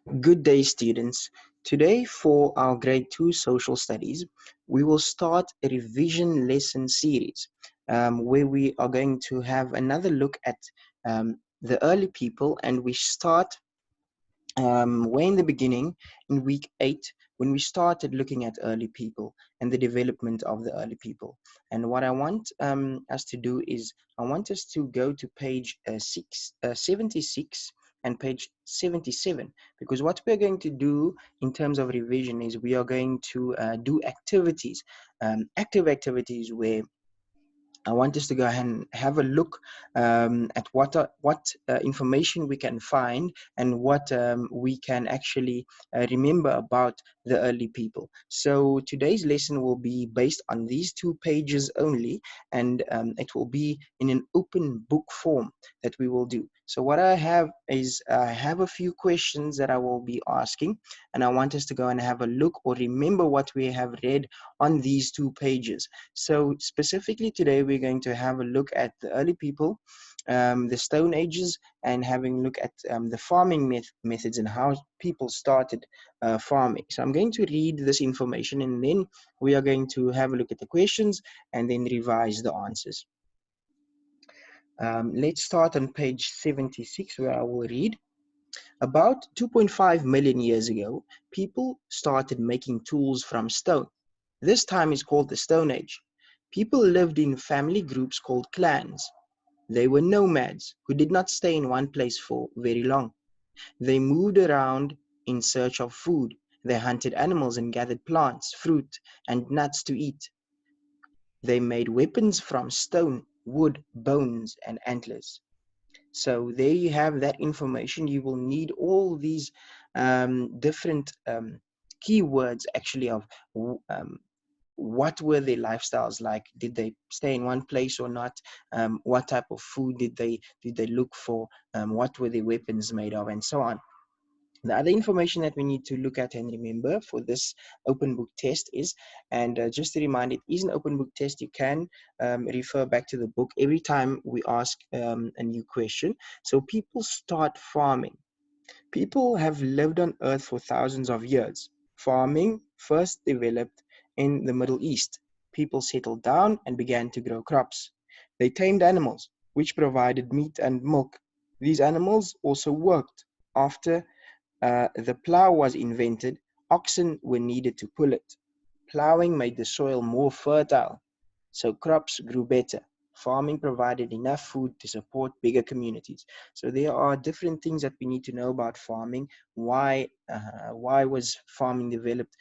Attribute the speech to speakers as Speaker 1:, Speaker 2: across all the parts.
Speaker 1: Good day, students. Today, for our Grade 2 Social Studies, we will start a revision lesson series where we are going to have another look at the early people, and we start way in the beginning in week 8 when we started looking at early people and the development of the early people. And what I want us to do is I want us to go to page 76 and page 77, because what we're going to do in terms of revision is we are going to do activities, active activities, where I want us to go ahead and have a look at what information we can find and what we can actually remember about the early people. So today's lesson will be based on these 2 pages only, and it will be in an open book form that we will do. So what I have is I have a few questions that I will be asking, and I want us to go and have a look or remember what we have read on these 2 pages. So specifically today, we're going to have a look at the early people, the Stone Ages, and having a look at the farming methods and how people started farming. So I'm going to read this information, and then we are going to have a look at the questions and then revise the answers. Let's start on page 76, where I will read. About 2.5 million years ago, people started making tools from stone. This time is called the Stone Age. People lived in family groups called clans. They were nomads who did not stay in one place for very long. They moved around in search of food. They hunted animals and gathered plants, fruit, and nuts to eat. They made weapons from stone, wood, bones, and antlers. So there you have that information. You will need all these different keywords actually of um, what were their lifestyles like. Did they stay in one place or not? What type of food did they look for? What were their weapons made of, and so on. The other information that we need to look at and remember for this open book test is, and just to remind, it is an open book test. You can refer back to the book every time we ask a new question. So people start farming. People have lived on Earth for thousands of years. Farming first developed in the Middle East. People settled down and began to grow crops. They tamed animals, which provided meat and milk. These animals also worked. After the plow was invented, oxen were needed to pull it. Plowing made the soil more fertile, so crops grew better. Farming provided enough food to support bigger communities. So there are different things that we need to know about farming. Why was farming developed?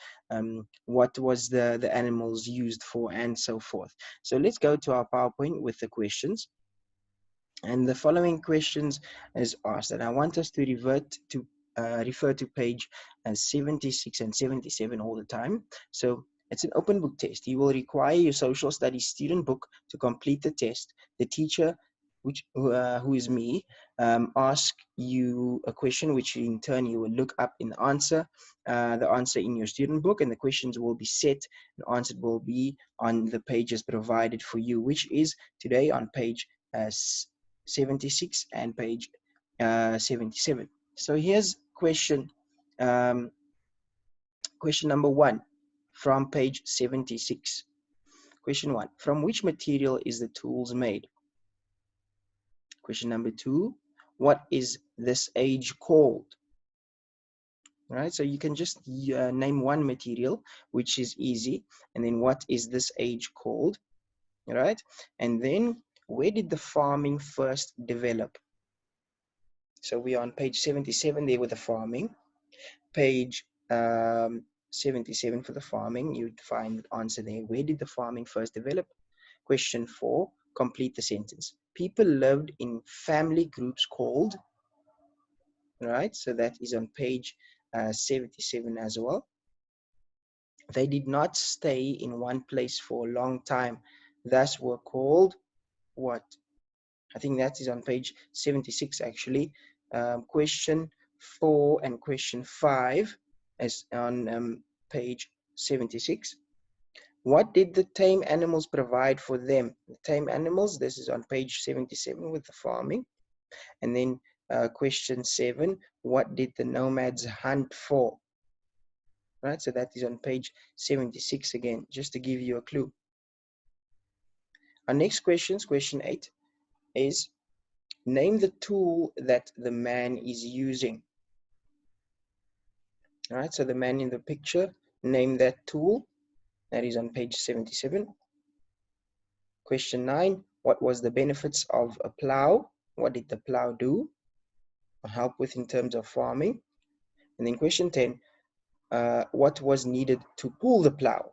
Speaker 1: What was the animals used for, and so forth. So let's go to our PowerPoint with the questions. And the following questions is asked, and I want us to refer to page 76 and 77 all the time. So it's an open book test. You will require your social studies student book to complete the test. The teacher, who is me, ask you a question, which in turn you will look up in the answer in your student book, and the questions will be set and answered will be on the pages provided for you, which is today on page 76 and page 77. So here's um, question number 1 from page 76. Question 1, from which material is the tools made? Question number 2, what is this age called? All right, so you can just name one material, which is easy, and then what is this age called? All right, and then where did the farming first develop? So we are on page 77 there with the farming. Page 77 for the farming, you'd find the answer there. Where did the farming first develop? Question 4, complete the sentence. People lived in family groups called, right? So that is on page 77 as well. They did not stay in one place for a long time, thus were called what? I think that is on page 76 actually. Question 4 and question 5 is on page 76. What did the tame animals provide for them? The tame animals, this is on page 77 with the farming. And then question 7, what did the nomads hunt for? Right, so that is on page 76 again, just to give you a clue. Our next question 8, is name the tool that the man is using. All right, so the man in the picture, name that tool. That is on page 77. Question 9, what was the benefits of a plow? What did the plow do or help with in terms of farming? And then question 10, what was needed to pull the plow?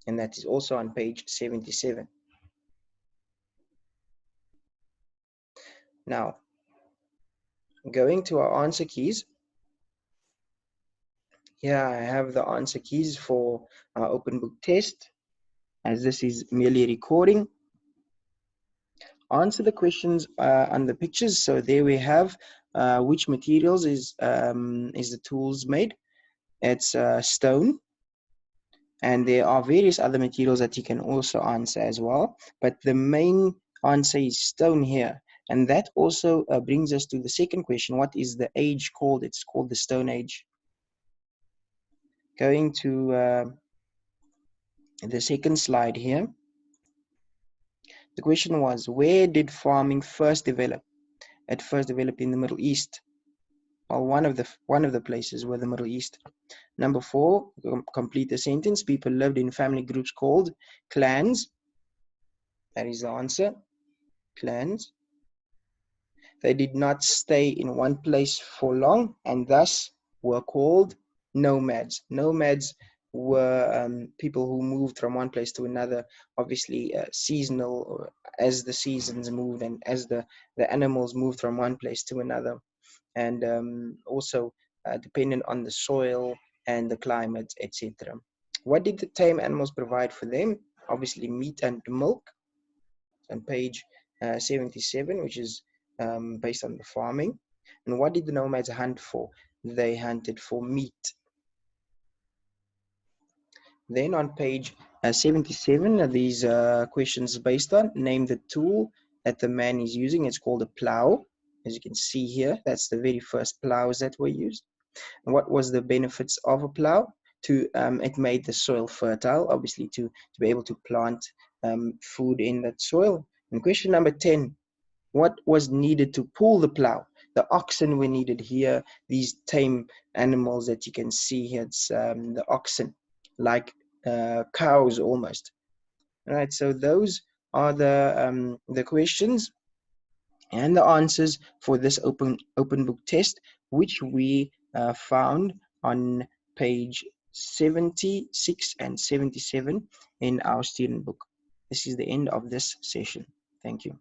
Speaker 1: And that is also on page 77. Now, going to our answer keys. Here I have the answer keys for our open book test, as this is merely recording. Answer the questions on the pictures. So there we have which materials is the tools made. It's stone, and there are various other materials that you can also answer as well, but the main answer is stone here. And that also brings us to the second question, what is the age called? It's called the Stone Age. Going to the second slide here, the question was, where did farming first develop? It first developed in the Middle East. Well, one of the places were the Middle East. Number 4, complete the sentence. People lived in family groups called clans. That is the answer, clans. They did not stay in one place for long and thus were called nomads. Nomads were people who moved from one place to another, obviously seasonal, as the seasons moved and as the animals moved from one place to another, and also dependent on the soil and the climate, etc. What did the tame animals provide for them? Obviously meat and milk. On page 77, which is based on the farming. And what did the nomads hunt for? They hunted for meat. Then on page 77, these questions based on, name the tool that the man is using. It's called a plow. As you can see here, that's the very first plows that were used. And what was the benefits of a plow? It made the soil fertile, obviously to be able to plant food in that soil. And question number 10, what was needed to pull the plow? The oxen were needed here. These tame animals that you can see here, it's the oxen, like cows almost. All right, so those are the questions and the answers for this open book test, which we found on page 76 and 77 in our student book. This is the end of this session. Thank you.